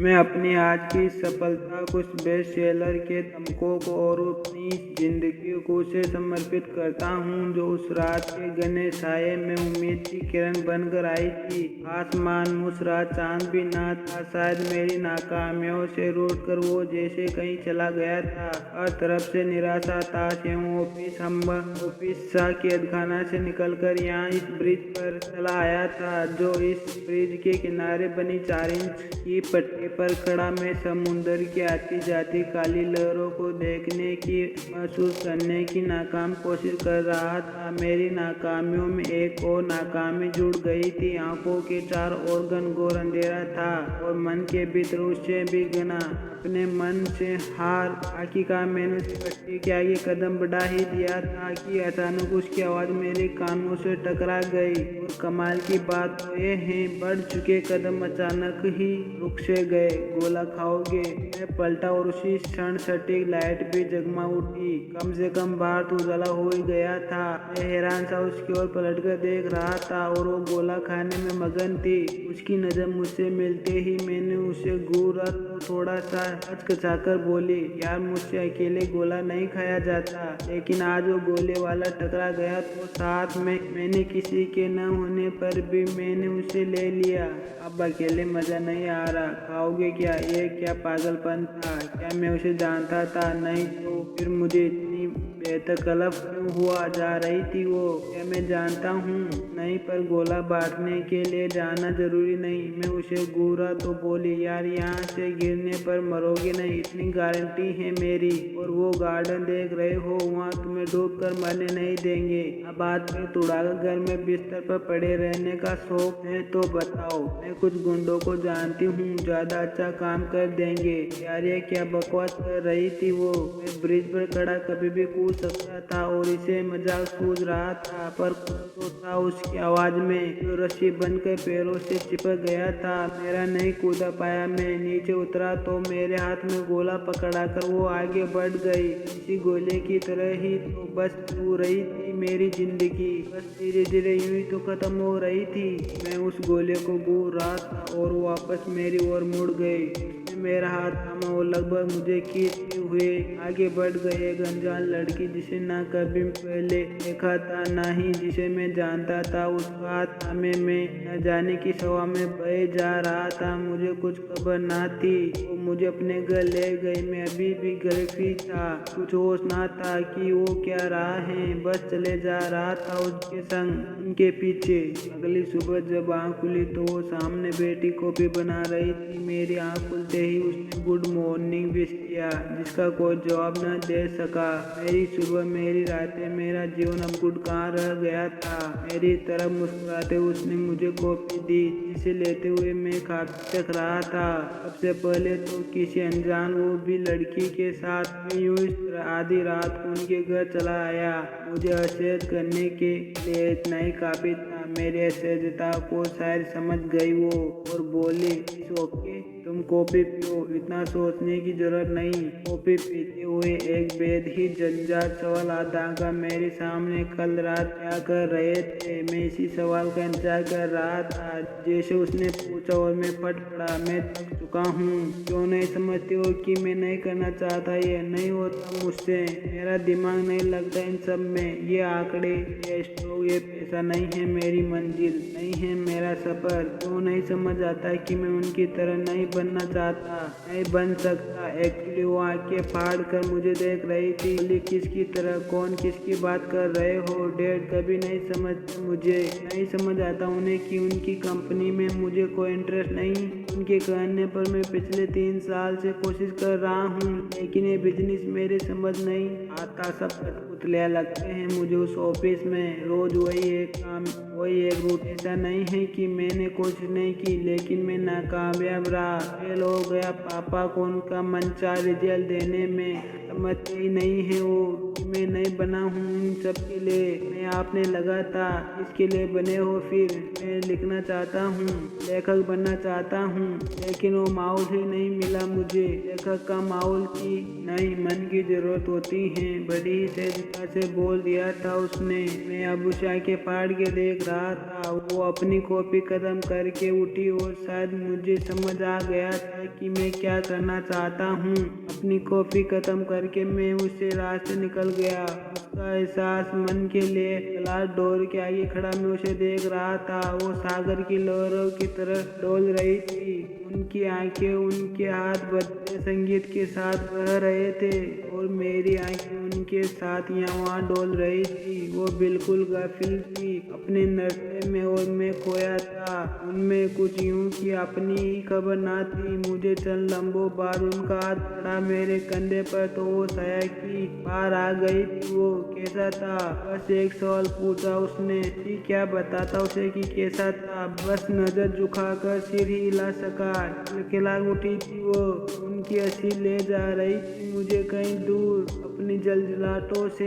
मैं अपनी आज की सफलता कुछ बेस्ट सेलर के तमकों को और अपनी जिंदगी को उसे समर्पित करता हूँ जो उस रात के घने साये में उम्मीद की किरण बनकर आई थी। आसमान मुसरा, चांद भी ना था। शायद मेरी नाकामियों से रूठकर वो जैसे कहीं चला गया था। हर तरफ से निराशा, ताश एवं ऑफिस सा कैदखाना से निकलकर यहाँ इस ब्रिज पर चला आया था। जो इस ब्रिज के किनारे बनी 4 इंच की पट्टी पर खड़ा मैं समुद्र की आती जाती काली लहरों को देखने की, महसूस करने की नाकाम कोशिश कर रहा था। मेरी नाकामियों में एक और नाकामी जुड़ गई थी। आंखों के चारों ओर घनघोर अंधेरा था और मन के भीतर उससे भी घना। अपने मन से हार आखिरकार मैंने उस पट्टी के आगे कदम बढ़ा ही दिया था कि अचानक उसकी आवाज़ मेरे कानों से टकरा गई। और कमाल की बात तो ये है, बढ़ चुके कदम अचानक ही रुक से गए। गोला खाओगे? मैं पलटा और उसी क्षण सटीक लाइट भी जगमा उठी। कम से कम बाहर तो उजाला हो ही गया था। मैं हैरान सा उसकी ओर पलटकर देख रहा था और वो गोला खाने में मगन थी। उसकी नजर मुझसे मिलते ही मैंने उसे घूरा तो थोड़ा सा हचकचाकर बोली, यार मुझसे अकेले गोला नहीं खाया जाता। लेकिन आज वो गोले वाला टकरा गया तो साथ में मैंने किसी के न होने पर भी मैंने उसे ले लिया। अब अकेले मजा नहीं आ रहा। खाओगे क्या? ये क्या पागलपन था? क्या मैं उसे जानता था? नहीं तो फिर मुझे इतनी बेतकल्लफ क्यों हुआ जा रही थी वो? क्या मैं जानता हूँ? नहीं, पर गोला बांटने के लिए जाना जरूरी नहीं। मैं उसे घूरा तो बोली, यार यहाँ से गिरने पर मरोगे नहीं, इतनी गारंटी है मेरी। और वो गार्डन देख रहे हो, वहाँ तुम्हें डूब कर मरने नहीं देंगे। अब बात पे तुड़ाकर घर में बिस्तर पर पड़े रहने का शौक है तो बताओ। मैं कुछ गुंडों को जानती हूँ, ज्यादा अच्छा काम कर देंगे। यार ये क्या बकवास कर रही थी वो? मैं ब्रिज पर खड़ा कभी भी कूद सकता था और इसे मजाक सूझ रहा था, पर कुछ तो था उसकी आवाज में जो रस्सी बनकर पैरों से चिपक गया था। मेरा नहीं कूदा पाया। मैं नीचे उतरा तो मेरे हाथ में गोला पकड़ाकर वो आगे बढ़ गई। इसी गोले की तरह ही तो बस तू रही थी मेरी जिंदगी, बस धीरे धीरे यूं ही तो खत्म हो रही थी। मैं उस गोले को घूर रहा था और वो वापस मेरी ओर मुड़ गई। उसने मेरा हाथ थामा और लगभग मुझे खींचते हुए आगे बढ़ गई। एक अनजान लड़की जिसे ना कभी पहले देखा था, ना ही जिसे मैं जानता था, उसका हाथ थामे में न जाने की हवा में बहे जा रहा था। मुझे कुछ खबर ना थी। वो मुझे अपने घर ले गई। मैं अभी भी घर ही था। कुछ होश ना था कि वो क्या रहा है, बस चले जा रहा था उसके संग, उनके पीछे। अगली सुबह जब आँख खुली तो वो सामने बैठी कॉफी बना रही थी। मेरी आँख खुलते ही उसने गुड मॉर्निंग विश किया, जिसका कोई जवाब न दे सका। मेरी सुबह, मेरी रातें, मेरा जीवन अब गुड कहाँ रह गया था। मेरी तरफ मुस्कुराते उसने मुझे कॉफी दी, जिसे लेते हुए मैं काफी चख रहा था। सबसे पहले तो किसी अनजान, वो भी लड़की के साथ, मैं यूं इस तरह आधी रात को उनके घर चला आया। मुझे असहज करने के लिए इतना ही काफी था। मेरी असहजता को शायद समझ गई वो और बोली, इट्स ओके, तुम कॉफी पियो, इतना सोचने की जरूरत नहीं। कॉफी पीते हुए एक बेद ही जज्बात सवाल आधा मेरे सामने, कल रात क्या कर रहे थे? मैं इसी सवाल का इंतजार कर रहा था। जैसे उसने पूछा और मैं फट पड़ा, मैं थक चुका हूँ। क्यों नहीं समझते हो कि मैं नहीं करना चाहता? ये नहीं होता मुझसे। मेरा दिमाग नहीं लगता इन सब में। ये आंकड़े, ये स्ट्रोक, ये पैसा नहीं है मेरी मंजिल, नहीं है मेरा सफर। क्यों नहीं समझ आता कि मैं उनकी तरह नहीं बनना चाहता, नहीं बन सकता। एक्चुअली वो आंखें फाड़ कर मुझे देख रही थी। बोली, किसकी तरह? कौन? किसकी बात कर रहे हो? डैड कभी नहीं समझते मुझे। नहीं समझ आता उन्हें कि उनकी कंपनी में मुझे कोई इंटरेस्ट नहीं। उनके कहने पर मैं पिछले 3 साल से कोशिश कर रहा हूँ, लेकिन ये बिजनेस मेरे समझ नहीं आता। सब कठपुतलियाँ लगते हैं मुझे उस ऑफिस में। रोज वही एक काम, वही एक रूट। ऐसा नहीं है कि मैंने कोशिश नहीं की, लेकिन मैं नाकामयाब रहा, फेल हो गया। पापा को उनका मनचाहा रिजल्ट देने में समझते ही नहीं है वो। मैं नहीं बना हूँ इन सब के लिए। मैं आपने लगा था, इसके लिए बने हो? फिर मैं लिखना चाहता हूँ, लेखक बनना चाहता हूँ, लेकिन वो माहौल ही नहीं मिला मुझे। लेखक का माहौल की नहीं, मन की जरूरत होती है। बड़ी ही सहजता से बोल दिया था उसने। मैं अब उसे आंखें फाड़ के देख रहा था। वो अपनी कॉफी खत्म करके उठी और शायद मुझे समझ आ गया था कि मैं क्या करना चाहता हूँ। अपनी कॉफी खत्म करके मैं उससे रास्ते निकल गया। उसका एहसास मन के लिए ग्लास डोर के आगे खड़ा मैं उसे देख रहा था। वो सागर की लहरों की तरह डोल रही थी। उनकी आंखें, उनके हाथ बजते संगीत के साथ बह रहे थे और मेरी आंखें उनके साथ यहाँ डोल रही थी। वो बिल्कुल गाफिल थी अपने नृत्य में और मैं खोया था उनमें। कुछ यूं कि अपनी ही खबर ना थी। मुझे चंद लम्हों बाद उनका हाथ पड़ा मेरे कंधे पर तो वो साया की बाहर आ गई थी। वो कैसा था? बस एक सवाल पूछा उसने। ठीक क्या बताता उसे कि कैसा था? बस नजर झुकाकर सिर ही हिला सका। खिलखिला उठी थी वो। उनकी हंसी ले जा रही थी मुझे कहीं दूर अपनी जलजलाहटों से।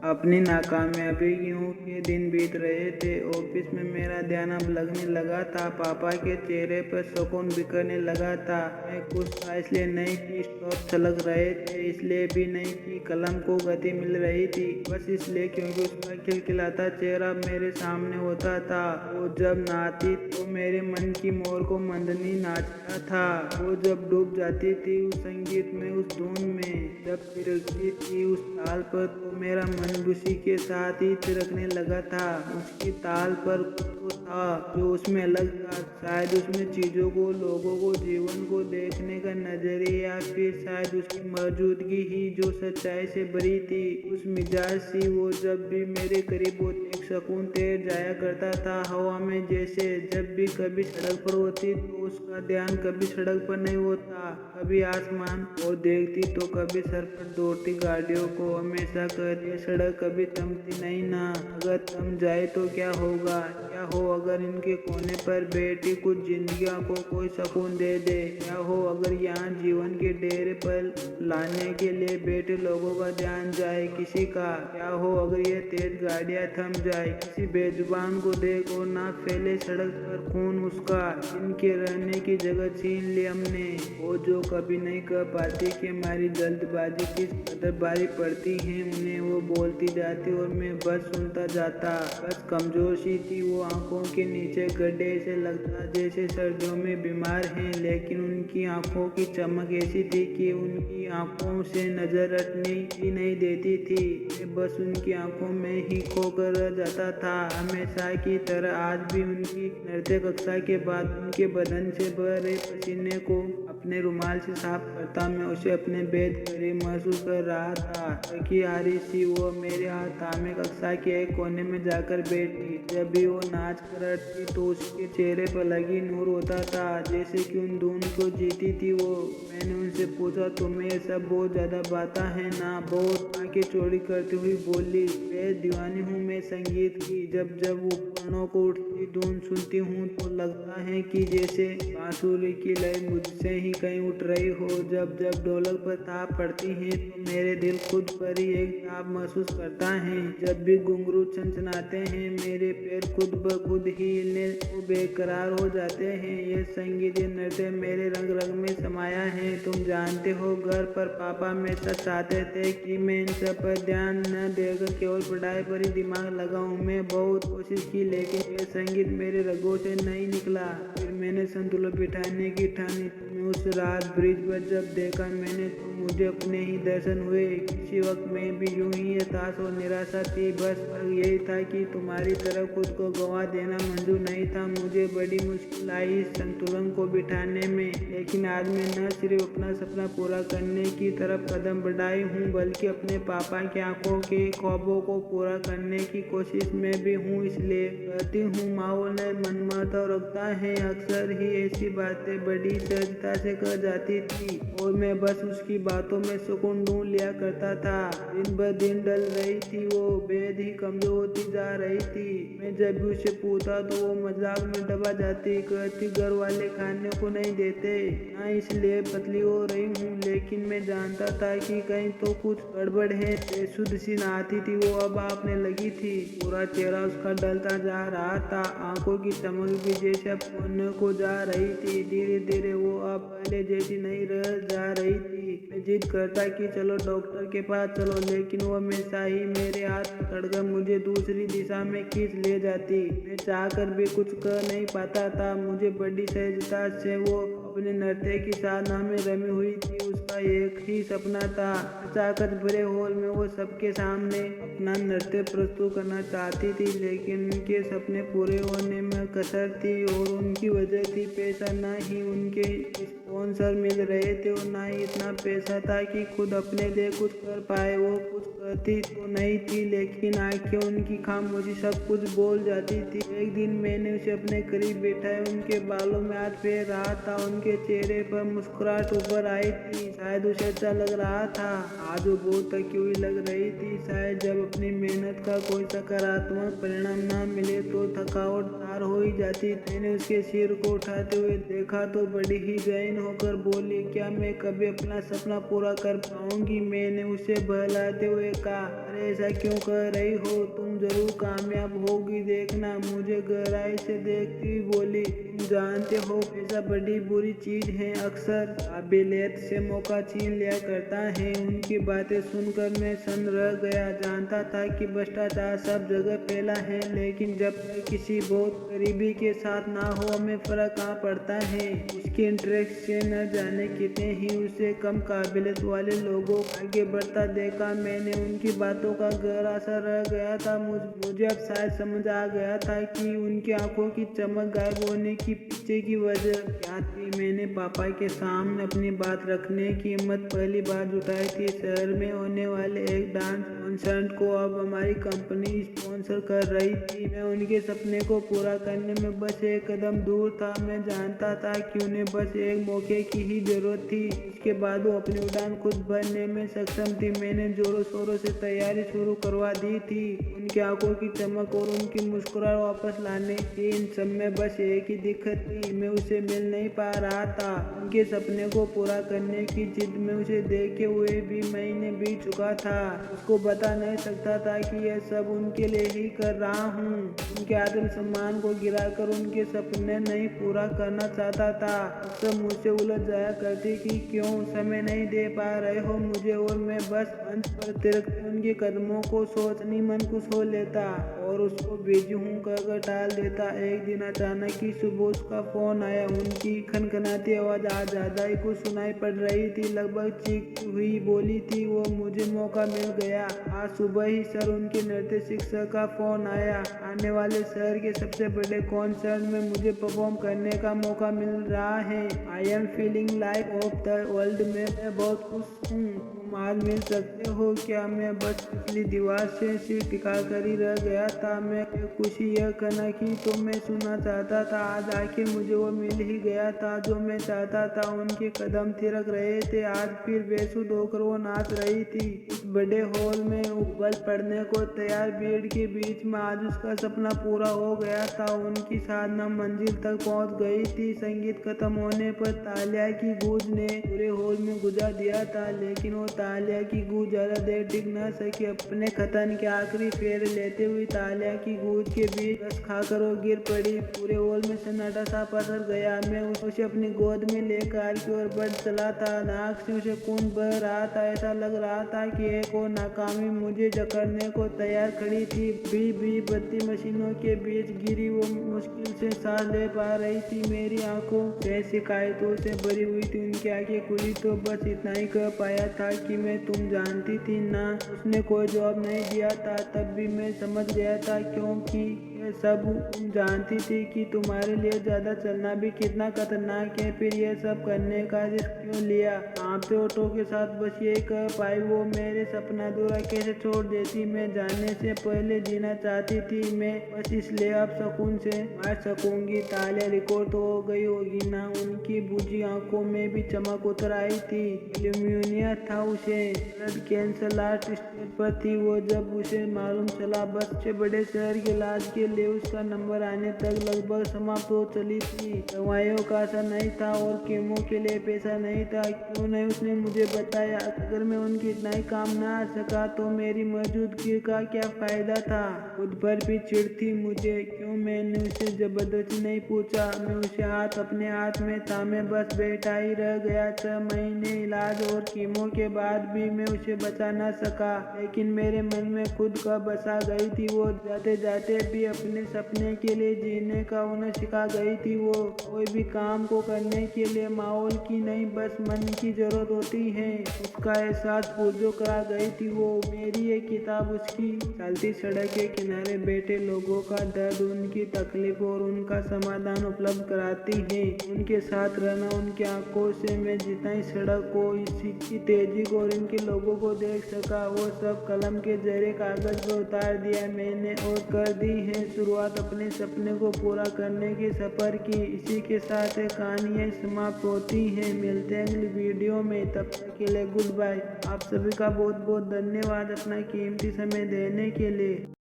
अपनी नाकामयाबियों के दिन बीत रहे थे। ऑफिस में मेरा ध्यान अब लगने लगा था। पापा के चेहरे पर सुकून बिखरने लगा था। मैं खुश था इसलिए नहीं कि स्टॉप छलक रहे थे, इसलिए भी नहीं कि कलम को गति मिल रही थी, बस इसलिए क्योंकि उसका खिलखिलाता चेहरा मेरे सामने होता था। वो जब नाचती तो मेरे मन की मोर को मंदनी नाचता था। वो जब डूब जाती थी उस संगीत में, उस धुन में, जब थिरकती थी उस ताल पर तो मेरा मन उसी के साथ ही थिरकने लगा था। उसकी ताल पर कुछ तो था जो उसमें अलग था। शायद उसमें चीजों को, लोगों को, जीवन को देखने का नजरिया, या फिर शायद उसकी मौजूदगी ही जो सच्चाई से भरी थी। उस मिजाज सी वो जब भी मेरे करीब होती एक सुकून तैर जाया करता था हवा में जैसे। जब भी कभी सड़क पर होती तो उसका ध्यान कभी सड़क पर नहीं होता, कभी आसमान और देखती तो कभी सर पर दौड़ती गाड़ियों को। हमेशा कहती सड़क कभी थमती नहीं ना, अगर थम जाए तो क्या होगा? क्या हो अगर इनके कोने पर बैठी कुछ जिंदगियों को कोई सुकून दे दे? क्या हो अगर यहाँ जीवन के डेरे पर लाने के लिए बैठे लोगों का ध्यान जाए किसी का? क्या हो अगर ये तेज गाड़ियाँ थम जाए, किसी बेजुबान को देख और ना फैले सड़क पर खून उसका? इनके रहने की जगह छीन ली हमने। वो जो कभी नहीं कह पाती कि हमारी जल्दबाजी किस कदर भारी पड़ती है उन्हें। वो बोलती जाती और मैं बस सुनता जाता। बस कमजोर सी थी वो, आंखों के नीचे गड्ढे, ऐसे लगता जैसे सर्दियों में बीमार हैं। लेकिन उनकी आंखों की चमक ऐसी थी कि उनकी आंखों से नजर हटने ही नहीं देती थी। मैं बस उनकी आंखों में ही खोकर रह जाता था। हमेशा की तरह आज भी उनकी नृत्य कक्षा के बाद उनके बदन से बह रहे पसीने को अपने रुमाल से साफ करता मैं उसे अपने बेद करीब महसूस कर रहा था। थकी हारी सी वो मेरे हाथ थामे कक्षा के एक कोने में जाकर बैठी। जब भी वो नाच कर हटती तो उसके चेहरे पर लगी नूर होता था जैसे कि उन धुन को जीती थी वो। मैंने उनसे पूछा तुम्हें ये सब बहुत ज्यादा बाता है ना? बहुत आंखें चौड़ी करती हुई बोली, बेहद दीवानी हूँ मैं संगीत की। जब जब उपकरणों को उठती धुन सुनती हूँ तो लगता है कि जैसे बांसुरी की लय मुझसे ही कहीं उठ रही हो। जब जब ढोलक पर ताप पड़ती है तो मेरे दिल खुद पर ही एक ताप महसूस करता है। जब भी घुंघरू छनछनाते हैं मेरे पैर खुद ब खुद ही हिलने को बेकरार हो जाते हैं। ये संगीत, ये नृत्य मेरे रंग रंग में समाया है। तुम जानते हो घर पर पापा हमेशा चाहते थे कि मैं इन सब पर ध्यान न देकर केवल पढ़ाई पर ही दिमाग लगाऊं। मैं बहुत कोशिश की लेकिन ये संगीत मेरे रगों से नहीं निकला। फिर मैंने संतुलन बिठाने की ठानी। तुम्हें उस रात ब्रिज पर जब देखा मैंने तो मुझे अपने ही दर्शन हुए। किसी वक्त मैं भी यूं ही हताश और निराशा थी। बस फर्क यही था कि तुम्हारी तरह खुद को गंवा देना मंजूर नहीं था। मुझे बड़ी मुश्किल आई इस संतुलन को बिठाने में, लेकिन आज मैं न सिर्फ अपना सपना पूरा करने की तरफ कदम बढ़ाई हूँ बल्कि अपने पापा की आंखों के ख्वाबों को पूरा करने की कोशिश में भी हूँ। इसलिए कहती हूँ माहौल ने मनमाता रखता है। अक्सर ही ऐसी बातें बड़ी सहजता से कर जाती थी और मैं बस उसकी बातों में सुकून ढूंढ लिया करता था। दिन ब दिन ढल रही थी वो, बेहद ही कमजोर होती जा रही थी। मैं जब भी उसे पूछता तो वो मजाक में दबा जाती, कहती घर वाले खाने को नहीं देते ना इसलिए पतली हो रही हूँ। लेकिन मैं जानता था कि कहीं तो कुछ गड़बड़ है। शुद्ध सी नहाती थी वो अब आपने लगी थी। पूरा चेहरा उसका ढलता जा जा रहा था। आंखों की चमक भी जैसे अब खोने को जा रही थी। धीरे धीरे वो अब पहले जैसी नहीं रह जा रही थी। मैं जिद करता कि चलो डॉक्टर के पास चलो, लेकिन वो हमेशा ही मेरे हाथ पकड़कर मुझे दूसरी दिशा में खींच ले जाती। मैं चाहकर भी कुछ कर नहीं पाता था। मुझे बड़ी सहजता से वो अपने नृत्य की साधना में रमी हुई थी। उसका एक ही सपना था, चाहकर बड़े हॉल में वो सबके सामने अपना नृत्य प्रस्तुत करना चाहती थी, लेकिन उनके सपने पूरे होने में कसर थी और उनकी वजह थी पैसा। ना ही उनके स्पॉन्सर मिल रहे थे और ना ही इतना पैसा था कि खुद अपने लिए कुछ कर पाए। वो कुछ करती तो नहीं थी, लेकिन आंखें उनकी खामोशी सब कुछ बोल जाती थी। एक दिन मैंने उसे अपने करीब बैठाया, उनके बालों में हाथ फेर रहा था। उनके चेहरे पर मुस्कुराहट उभर आई थी। शायद उसे अच्छा लग रहा था। आज वो बहुत थकी हुई लग रही थी। शायद जब अपनी मेहनत का कोई सकारात्मक परिणाम ना मिले तो थकावट तार हो ही जाती। मैंने उसके सिर को उठाते हुए देखा तो बड़ी ही गहन होकर बोली, क्या मैं कभी अपना सपना पूरा कर पाऊंगी? मैंने उसे बहलाते हुए कहा, अरे ऐसा क्यों कर रही हो? तुम जरूर कामयाब होगी, देखना। मुझे गहराई से देखती हुई बोली, तुम जानते हो पैसा बड़ी बुरी चीज है, अक्सर काबिलियत से मौका छीन लिया करता है। उनकी बातें सुनकर मैं सन्न रह गया। जानता था कि भ्रष्टाचार सब जगह फैला है, लेकिन जब तक किसी बहुत करीबी के साथ ना हो हमें फर्क कहाँ पड़ता है। उसके इंटरेस्ट से न जाने कितने ही उसे कम काबिलियत वाले लोगों आगे बढ़ता देखा। मैंने उनकी बातों का गहरा असर रह गया था। मुझे अब शायद समझ आ गया था कि उनकी आंखों की चमक गायब होने की पीछे की वजह क्या थी। मैंने पापा के सामने अपनी बात रखने की हिम्मत पहली बार जुटाई थी। शहर में होने वाले एक डांस कॉन्सर्ट को अब हमारी कंपनी स्पॉन्सर कर रही थी। मैं उनके सपने को पूरा करने में बस एक कदम दूर था। मैं जानता था कि उन्हें बस एक मौके की ही जरूरत थी। इसके बाद वो अपनी उड़ान खुद भरने में सक्षम थी। मैंने जोरों शोरों से तैयारी शुरू करवा दी थी। उनकी आंखों की चमक और उनकी मुस्कुराहट वापस लाने की इन सब में बस एक ही दिक्कत थी, मैं उसे मिल नहीं पा रहा था। उनके सपने को पूरा करने की जिद में उसे देखे हुए भी महीने बीत चुका था। उसको बता नहीं सकता था कि यह सब उनके लिए ही कर रहा हूँ। उनके आत्मसम्मान को गिराकर उनके सपने नहीं पूरा करना चाहता था। अक्सर मुझसे उलझ जाया करती कि क्यों समय नहीं दे पा रहे हो मुझे, और मैं बस मंच पर तिरकते उनके कदमों को सोचनी मन खुश हो लेता और उसको बिजी हूँ कहकर टाल देता। एक दिन अचानक ही सुबह उसका फोन आया। उनकी खनखनाती आवाज आज ज्यादा ही कुछ सुनाई पड़ रही थी, लगभग चीखती हुई बोली थी, वो मुझे मौका मिल गया। आज सुबह ही सर उनके नृत्य शिक्षक का फोन आया। आने वाले शहर के सबसे बड़े कॉन्सर्ट में मुझे परफॉर्म करने का मौका मिल रहा है। I am feeling like of the world में मैं बहुत खुश हूँ। तुम आज मिल सकते हो क्या? मैं बस पिछली दीवार से सिर टिका कर ही रह गया था। मैं खुशी यह कहना कि तो मैं सुनना चाहता था। आज आखिर मुझे वो मिल ही गया था जो मैं चाहता था। उनके कदम थिरक रहे थे। आज फिर बेसुध होकर वो नाच रही थी। उस बड़े हॉल में उबल पड़ने को तैयार भीड़ के बीच में आज उसका सपना पूरा हो गया था। उनकी साधना मंजिल तक पहुंच गई थी। संगीत खत्म होने पर तालियां की गूंज ने पूरे हॉल में गुजा दिया था, लेकिन वो तालियां की गूंज ज्यादा देर टिक न सकी। अपने खतन के आखिरी फेरे लेते हुए तालियां की गूंज के बीच रस खाकर वो गिर पड़ी। पूरे हॉल में सन्नाटा सा पसर गया। मैं उसे अपनी गोद में लेकर की ओर बढ़ चला था। नाक से उसे खून बह रहा था। ऐसा लग रहा था कि एक और नाकामी मुझे जकड़ने को तैयार खड़ी थी। भी बत्ती मशीनों के बीच गिरी वो मुश्किल से सांस ले पा रही थी। मेरी आंखों से शिकायतों से भरी हुई थी। उनकी आंखें खुली तो बस इतना ही कह पाया था कि मैं तुम जानती थी ना। उसने कोई जवाब नहीं दिया था। तब भी मैं समझ गया था, क्योंकि ये सब तुम जानती थी कि तुम्हारे लिए ज्यादा चलना भी कितना खतरनाक है। फिर ये सब करने का रिस्क क्यों लिया? कांपते होठों के साथ बस ये कह पाई, वो मेरे सपना अधूरा कैसे छोड़ देती? मैं जानने से पहले जीना चाहती थी। मैं बस इसलिए अब सुकून से मार सकूंगी। तालियां रिकॉर्ड तो हो गई होगी ना? उनकी बुझी आंखों में भी चमक उतर आई थी। ल्यूमिनिया था उसे। ब्लड कैंसर लास्ट स्टेज पर थी वो। जब उसे मालूम चला बस से बड़े शहर के इलाज के लिए उसका नंबर आने तक लगभग समाप्त हो चली थी। दवाइयों का असर नहीं था और कीमो के लिए पैसा नहीं था। क्यों नहीं उसने मुझे बताया? अगर मैं उनकी इतना ही काम ना आ सका तो मेरी मौजूदगी का क्या फायदा था? खुद पर भी चिढ़ थी मुझे। क्यों मैंने उसे जबरदस्ती नहीं पूछा? मैं उसे अपने हाथ में थामे बस बैठा ही रह गया। 6 महीने इलाज और कीमो के बाद भी मैं उसे बचा ना सका, लेकिन मेरे मन में खुद का बसा गई थी। वो जाते जाते भी अपने सपने के लिए जीने का उन्हें सिखा गई थी। वो कोई भी काम को करने के लिए माहौल की नहीं, बस मन की जरूरत होती है, उसका एहसास पुरजो करा गई थी। वो मेरी एक किताब उसकी चलती सड़क के किनारे बैठे लोगों का दर्द, उनकी तकलीफ और उनका समाधान उपलब्ध कराती है। उनके साथ रहना, उनकी आंखों से मैं जितना ही सड़क को, इसकी तेजी को और इनके लोगों को देख सका, वो सब कलम के जरिए कागज पर उतार दिया मैंने और कर दी है शुरुआत अपने सपने को पूरा करने के सफर की। इसी के साथ कहानियाँ समाप्त होती हैं। मिलते हैं अगली वीडियो में, तब तक के लिए गुड बाय। आप सभी का बहुत बहुत धन्यवाद अपना कीमती समय देने के लिए।